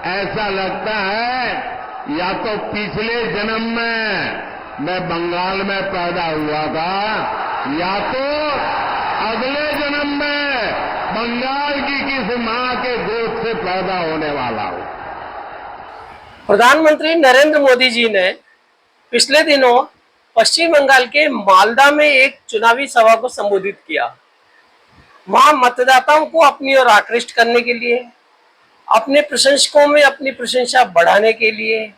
ऐसा लगता है या तो पिछले जन्म में मैं बंगाल में पैदा हुआ था या तो अगले जन्म में बंगाल की किसी मां के गोद से पैदा होने वाला हूं। प्रधानमंत्री नरेंद्र मोदी जी ने पिछले दिनों पश्चिम बंगाल के मालदा में एक चुनावी सभा को संबोधित किया। वहां मतदाताओं को अपनी ओर आकृष्ट करने के लिए, अपने प्रशंसकों में अपनी प्रशंसा बढ़ाने के लिए,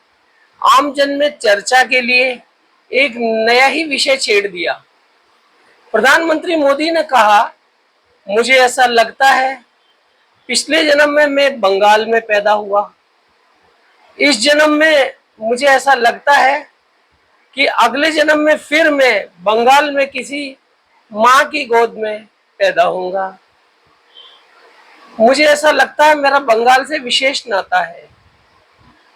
आमजन में चर्चा के लिए एक नया ही विषय छेड़ दिया। प्रधानमंत्री मोदी ने कहा, मुझे ऐसा लगता है पिछले जन्म में मैं बंगाल में पैदा हुआ, इस जन्म में मुझे ऐसा लगता है कि अगले जन्म में फिर मैं बंगाल में किसी मां की गोद में पैदा होऊंगा। मुझे ऐसा लगता है मेरा बंगाल से विशेष नाता है।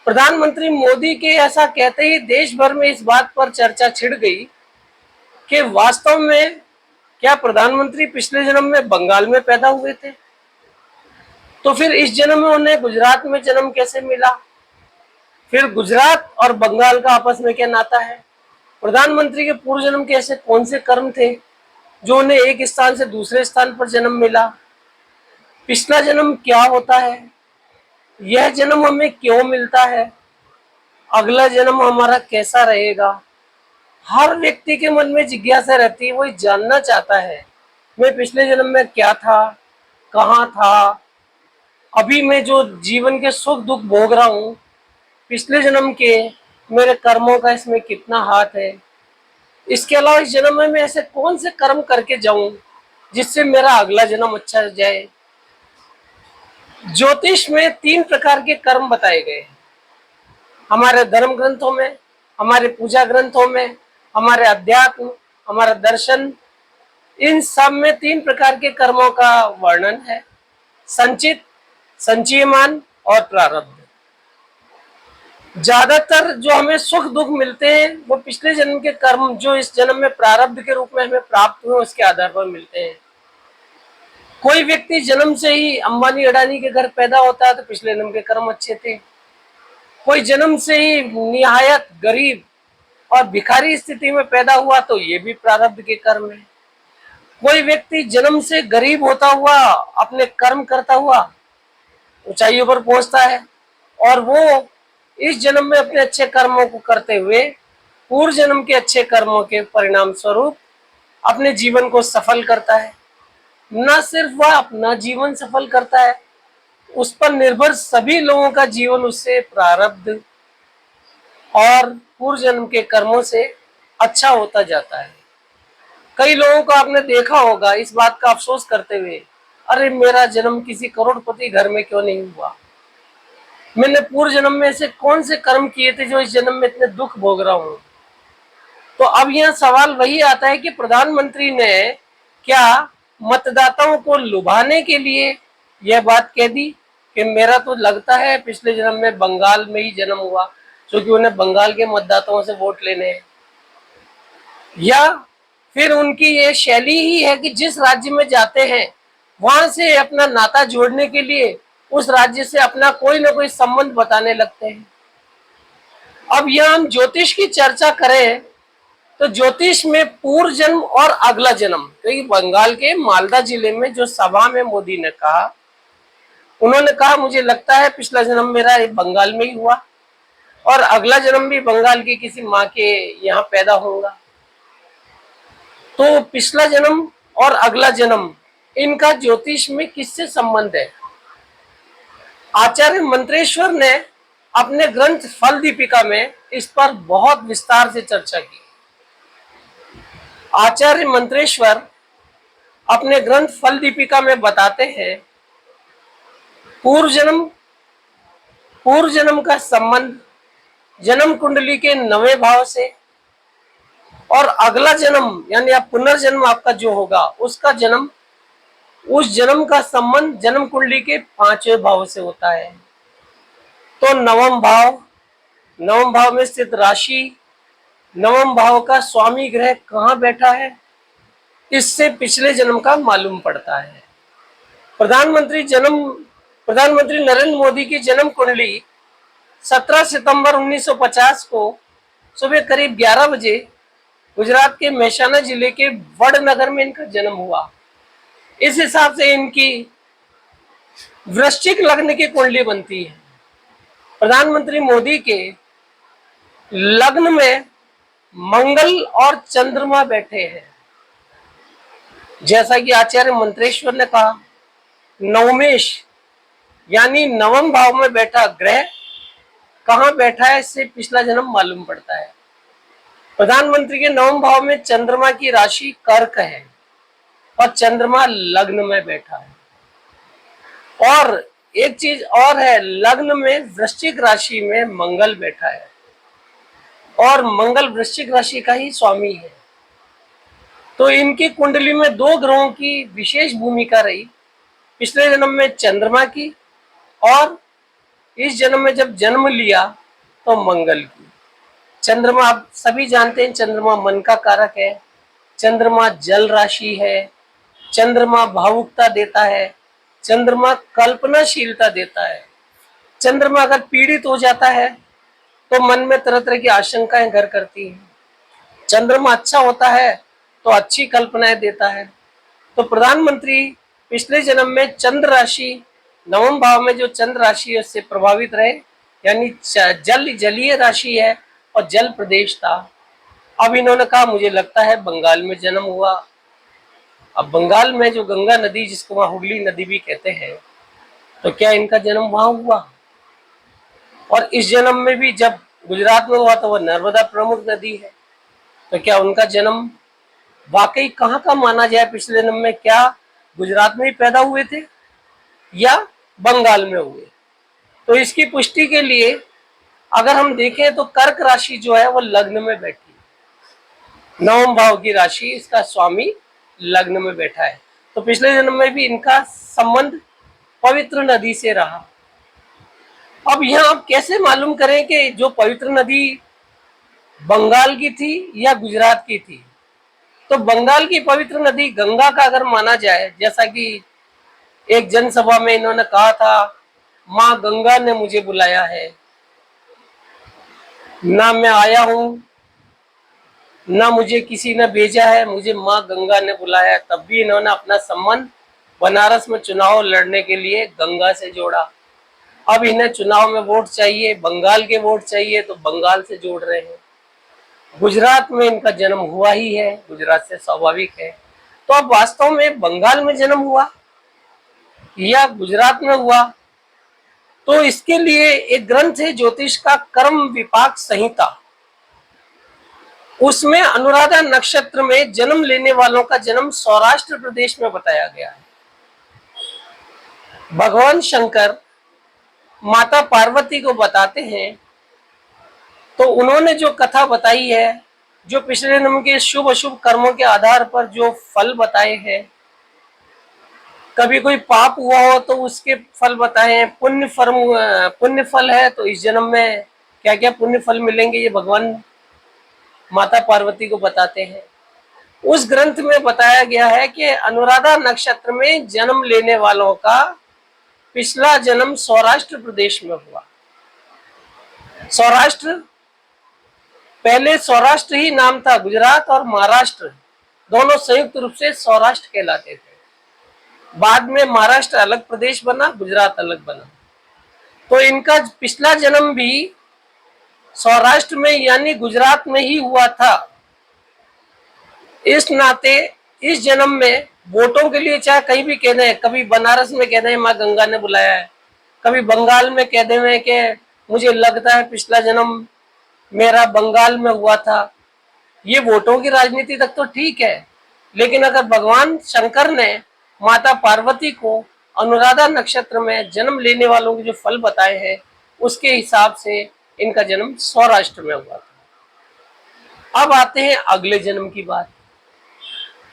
प्रधानमंत्री मोदी के ऐसा कहते ही देश भर में इस बात पर चर्चा छिड़ गई कि वास्तव में क्या प्रधानमंत्री पिछले जन्म में बंगाल में पैदा हुए थे? तो फिर इस जन्म में उन्हें गुजरात में जन्म कैसे मिला? फिर गुजरात और बंगाल का आपस में क्या नाता है? प्रधानमंत्री के पूर्व जन्म के ऐसे कौन से कर्म थे जो उन्हें एक स्थान से दूसरे स्थान पर जन्म मिला? पिछला जन्म क्या होता है? यह जन्म हमें क्यों मिलता है? अगला जन्म हमारा कैसा रहेगा? हर व्यक्ति के मन में जिज्ञासा रहती है, वो जानना चाहता है मैं पिछले जन्म में क्या था, कहाँ था, अभी मैं जो जीवन के सुख दुख भोग रहा हूँ, पिछले जन्म के मेरे कर्मों का इसमें कितना हाथ है। इसके अलावा इस जन्म में मैं ऐसे कौन से कर्म करके जाऊं जिससे मेरा अगला जन्म अच्छा जाए। ज्योतिष में 3 प्रकार के कर्म बताए गए हैं। हमारे धर्म ग्रंथों में, हमारे पूजा ग्रंथों में, हमारे अध्यात्म, हमारा दर्शन, इन सब में 3 प्रकार के कर्मों का वर्णन है। संचित, संचयमान और प्रारब्ध। ज्यादातर जो हमें सुख दुख मिलते हैं वो पिछले जन्म के कर्म जो इस जन्म में प्रारब्ध के रूप में हमें प्राप्त हुए उसके आधार पर मिलते हैं। कोई व्यक्ति जन्म से ही अंबानी अडानी के घर पैदा होता है तो पिछले जन्म के कर्म अच्छे थे। कोई जन्म से ही निहायत गरीब और भिखारी स्थिति में पैदा हुआ तो ये भी प्रारब्ध के कर्म है। कोई व्यक्ति जन्म से गरीब होता हुआ अपने कर्म करता हुआ ऊंचाइयों पर पहुंचता है और वो इस जन्म में अपने अच्छे कर्मों को करते हुए पूर्व जन्म के अच्छे कर्मों के परिणाम स्वरूप अपने जीवन को सफल करता है। न सिर्फ वह अपना जीवन सफल करता है, उस पर निर्भर सभी लोगों का जीवन उससे प्रारब्ध और पूर्व जन्म के कर्मों से अच्छा होता जाता है। कई लोगों को आपने देखा होगा इस बात का अफसोस करते हुए, अरे मेरा जन्म किसी करोड़पति घर में क्यों नहीं हुआ, मैंने पूर्व जन्म में ऐसे कौन से कर्म किए थे जो इस जन्म में इतने दुख भोग रहा हूं। तो अब यह सवाल वही आता है कि प्रधानमंत्री ने क्या मतदाताओं को लुभाने के लिए यह बात कह दी कि मेरा तो लगता है पिछले जन्म में बंगाल में ही जन्म हुआ, क्योंकि उन्हें बंगाल के मतदाताओं से वोट लेने हैं, या फिर उनकी ये शैली ही है कि जिस राज्य में जाते हैं वहां से अपना नाता जोड़ने के लिए उस राज्य से अपना कोई ना कोई संबंध बताने लगते हैं। अब यह हम ज्योतिष की चर्चा करें तो ज्योतिष में पूर्व जन्म और अगला जन्म, तो बंगाल के मालदा जिले में जो सभा में मोदी ने कहा, उन्होंने कहा मुझे लगता है पिछला जन्म मेरा बंगाल में ही हुआ और अगला जन्म भी बंगाल की किसी माँ के यहाँ पैदा होगा। तो पिछला जन्म और अगला जन्म इनका ज्योतिष में किससे संबंध है? आचार्य मंत्रेश्वर ने अपने ग्रंथ फल दीपिका में इस पर बहुत विस्तार से चर्चा की। आचार्य मंत्रेश्वर अपने ग्रंथ फल दीपिका में बताते हैं पूर्व जन्म का संबंध जन्म कुंडली के 9वें भाव से और अगला जन्म यानी आप पुनर्जन्म आपका जो होगा उसका जन्म, उस जन्म का संबंध जन्म कुंडली के 5वें भाव से होता है। तो 9वां भाव में स्थित राशि, 9वां भाव का स्वामी ग्रह कहाँ बैठा है, इससे पिछले जन्म का मालूम पड़ता है। प्रधानमंत्री नरेंद्र मोदी की जन्म कुंडली 17 सितंबर 1950 को सुबह करीब 11 बजे गुजरात के मेहसाणा जिले के वडनगर में इनका जन्म हुआ। इस हिसाब से इनकी वृश्चिक लग्न की कुंडली बनती है। प्रधानमंत्री मोदी के लग्न में मंगल और चंद्रमा बैठे हैं। जैसा कि आचार्य मंत्रेश्वर ने कहा, नवमेश यानी नवम भाव में बैठा ग्रह कहां बैठा है इससे पिछला जन्म मालूम पड़ता है। प्रधानमंत्री के नवम भाव में चंद्रमा की राशि कर्क है और चंद्रमा लग्न में बैठा है। और एक चीज और है, लग्न में वृश्चिक राशि में मंगल बैठा है और मंगल वृश्चिक राशि का ही स्वामी है। तो इनकी कुंडली में दो ग्रहों की विशेष भूमिका रही, पिछले जन्म में चंद्रमा की और इस जन्म में जब जन्म लिया तो मंगल की। चंद्रमा आप सभी जानते हैं, चंद्रमा मन का कारक है, चंद्रमा जल राशि है, चंद्रमा भावुकता देता है, चंद्रमा कल्पनाशीलता देता है। चंद्रमा अगर पीड़ित हो जाता है तो मन में तरह तरह की आशंकाएं घर करती हैं। चंद्रमा अच्छा होता है तो अच्छी कल्पनाएं देता है। तो प्रधानमंत्री पिछले जन्म में चंद्र राशि, नवम भाव में जो चंद्र राशि है उससे प्रभावित रहे, यानी जलीय राशि है और जल प्रदेश था। अब इन्होंने कहा मुझे लगता है बंगाल में जन्म हुआ। अब बंगाल में जो गंगा नदी, जिसको वहां हुगली नदी भी कहते हैं, तो क्या इनका जन्म वहां हुआ? और इस जन्म में भी जब गुजरात में हुआ तो वह नर्मदा प्रमुख नदी है, तो क्या उनका जन्म वाकई कहाँ का माना जाए? पिछले जन्म में क्या गुजरात में ही पैदा हुए थे या बंगाल में हुए? तो इसकी पुष्टि के लिए अगर हम देखें तो कर्क राशि जो है वो लग्न में बैठी है। नवम भाव की राशि, इसका स्वामी लग्न में बैठा है। तो पिछले जन्म में भी इनका संबंध पवित्र नदी से रहा। अब यहाँ आप कैसे मालूम करें कि जो पवित्र नदी बंगाल की थी या गुजरात की थी? तो बंगाल की पवित्र नदी गंगा का अगर माना जाए, जैसा कि एक जनसभा में इन्होंने कहा था, माँ गंगा ने मुझे बुलाया है, ना मैं आया हूं, ना मुझे किसी ने भेजा है, मुझे माँ गंगा ने बुलाया है। तब भी इन्होंने अपना संबंध बनारस में चुनाव लड़ने के लिए गंगा से जोड़ा। अब इन्हें चुनाव में वोट चाहिए, बंगाल के वोट चाहिए, तो बंगाल से जोड़ रहे हैं। गुजरात में इनका जन्म हुआ ही है, गुजरात से स्वाभाविक है। तो अब वास्तव में बंगाल में जन्म हुआ या गुजरात में हुआ? तो इसके लिए एक ग्रंथ है ज्योतिष का, कर्म विपाक संहिता। उसमें अनुराधा नक्षत्र में जन्म लेने वालों का जन्म सौराष्ट्र प्रदेश में बताया गया है। भगवान शंकर माता पार्वती को बताते हैं, तो उन्होंने जो कथा बताई है, जो पिछले जन्म के शुभ अशुभ कर्मों के आधार पर जो फल बताए हैं, कभी कोई पाप हुआ हो तो उसके फल बताए हैं, पुण्य फल है तो इस जन्म में क्या क्या पुण्य फल मिलेंगे, ये भगवान माता पार्वती को बताते हैं। उस ग्रंथ में बताया गया है कि अनुराधा नक्षत्र में जन्म लेने वालों का पिछला जन्म सौराष्ट्र प्रदेश में हुआ। सौराष्ट्र, पहले सौराष्ट्र ही नाम था, गुजरात और महाराष्ट्र दोनों संयुक्त रूप से सौराष्ट्र कहलाते थे। बाद में महाराष्ट्र अलग प्रदेश बना, गुजरात अलग बना। तो इनका पिछला जन्म भी सौराष्ट्र में यानी गुजरात में ही हुआ था। इस नाते इस जन्म में वोटों के लिए चाहे कहीं भी कह दें, कभी बनारस में कह दें माँ गंगा ने बुलाया है, कभी बंगाल में कह दें कि मुझे लगता है पिछला जन्म मेरा बंगाल में हुआ था, ये वोटों की राजनीति तक तो ठीक है। लेकिन अगर भगवान शंकर ने माता पार्वती को अनुराधा नक्षत्र में जन्म लेने वालों के जो फल बताए हैं, उसके हिसाब से इनका जन्म सौराष्ट्र में हुआ था। अब आते हैं अगले जन्म की बात।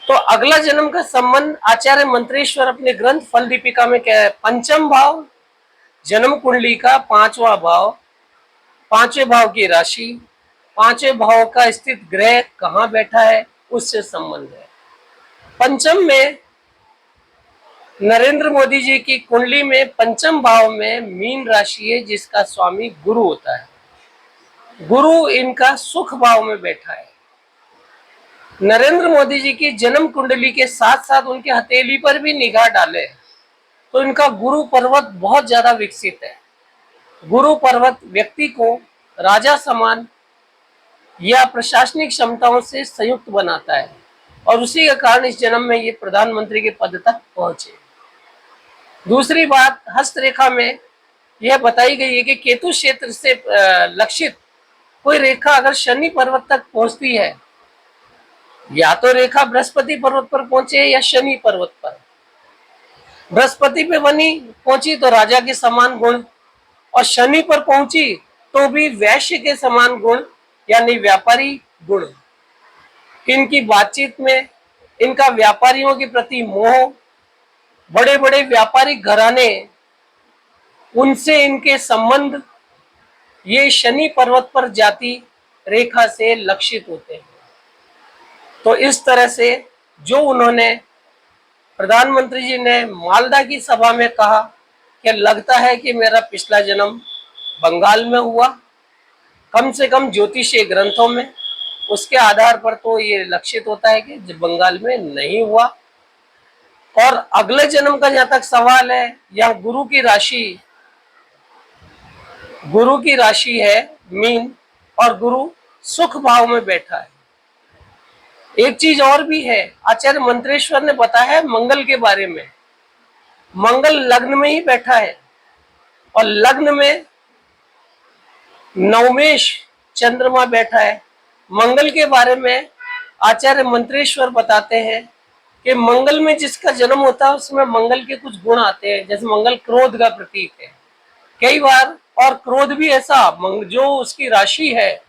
तो अगला जन्म का संबंध आचार्य मंत्रेश्वर अपने ग्रंथ फल दीपिका में क्या है? पंचम भाव, जन्म कुंडली का पांचवा भाव, पांचवें भाव की राशि, पांचवें भाव का स्थित ग्रह कहां बैठा है, उससे संबंध है। पंचम में नरेंद्र मोदी जी की कुंडली में पंचम भाव में मीन राशि है, जिसका स्वामी गुरु होता है। गुरु इनका सुख भाव में बैठा है। नरेंद्र मोदी जी की जन्म कुंडली के साथ साथ उनके हथेली पर भी निगाह डाले तो इनका गुरु पर्वत बहुत ज्यादा विकसित है। गुरु पर्वत व्यक्ति को राजा समान या प्रशासनिक क्षमताओं से संयुक्त बनाता है और उसी के कारण इस जन्म में ये प्रधानमंत्री के पद तक पहुंचे। दूसरी बात, हस्तरेखा में यह बताई गई है कि केतु क्षेत्र से लक्षित कोई रेखा अगर शनि पर्वत तक पहुंचती है, या तो रेखा बृहस्पति पर्वत पर पहुंचे या शनि पर्वत पर। बृहस्पति पे बनी पहुंची तो राजा के समान गुण, और शनि पर पहुंची तो भी वैश्य के समान गुण यानी व्यापारी गुण। इनकी बातचीत में इनका व्यापारियों के प्रति मोह, बड़े बड़े व्यापारिक घराने, उनसे इनके संबंध ये शनि पर्वत पर जाती रेखा से लक्षित होते हैं। तो इस तरह से जो उन्होंने प्रधानमंत्री जी ने मालदा की सभा में कहा कि लगता है कि मेरा पिछला जन्म बंगाल में हुआ, कम से कम ज्योतिषीय ग्रंथों में, उसके आधार पर तो ये लक्षित होता है कि बंगाल में नहीं हुआ। और अगले जन्म का जहां तक सवाल है, यहाँ गुरु की राशि है मीन और गुरु सुख भाव में बैठा है। एक चीज और भी है, आचार्य मंत्रेश्वर ने बताया है मंगल के बारे में। मंगल लग्न में ही बैठा है और लग्न में नवमेश चंद्रमा बैठा है। मंगल के बारे में आचार्य मंत्रेश्वर बताते हैं कि मंगल में जिसका जन्म होता है उसमें मंगल के कुछ गुण आते हैं। जैसे मंगल क्रोध का प्रतीक है कई बार, और क्रोध भी ऐसा जो उसकी राशि है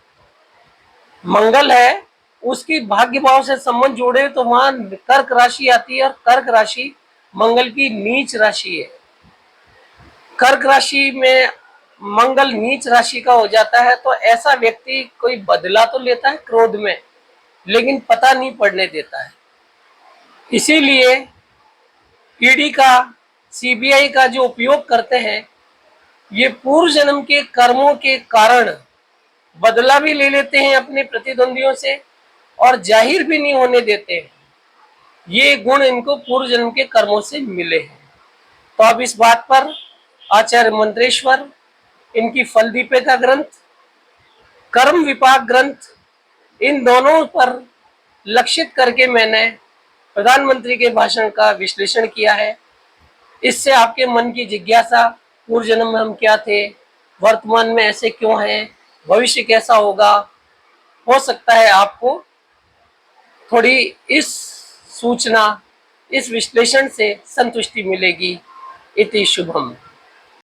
मंगल है, उसकी भाग्य भाव से संबंध जोड़े तो वहां कर्क राशि आती है, और कर्क राशि मंगल की नीच राशि है। कर्क राशि में मंगल नीच राशि का हो जाता है तो ऐसा व्यक्ति कोई बदला तो लेता है क्रोध में, लेकिन पता नहीं पड़ने देता है। इसीलिए ईडी का, सीबीआई का जो उपयोग करते हैं, ये पूर्व जन्म के कर्मों के कारण बदला भी ले लेते हैं अपने प्रतिद्वंदियों से और जाहिर भी नहीं होने देते हैं। ये गुण इनको पूर्व जन्म के कर्मों से मिले हैं। तो अब इस बात पर आचार्य मंत्रेश्वर, इनकी फलदीपिका ग्रंथ, कर्म विपाक ग्रंथ, इन दोनों पर लक्षित करके मैंने प्रधानमंत्री के भाषण का विश्लेषण किया है। इससे आपके मन की जिज्ञासा, पूर्व जन्म में हम क्या थे, वर्तमान में ऐसे क्यों हैं, भविष्य कैसा होगा, हो सकता है आपको थोड़ी इस सूचना, इस विश्लेषण से संतुष्टि मिलेगी। इति शुभम।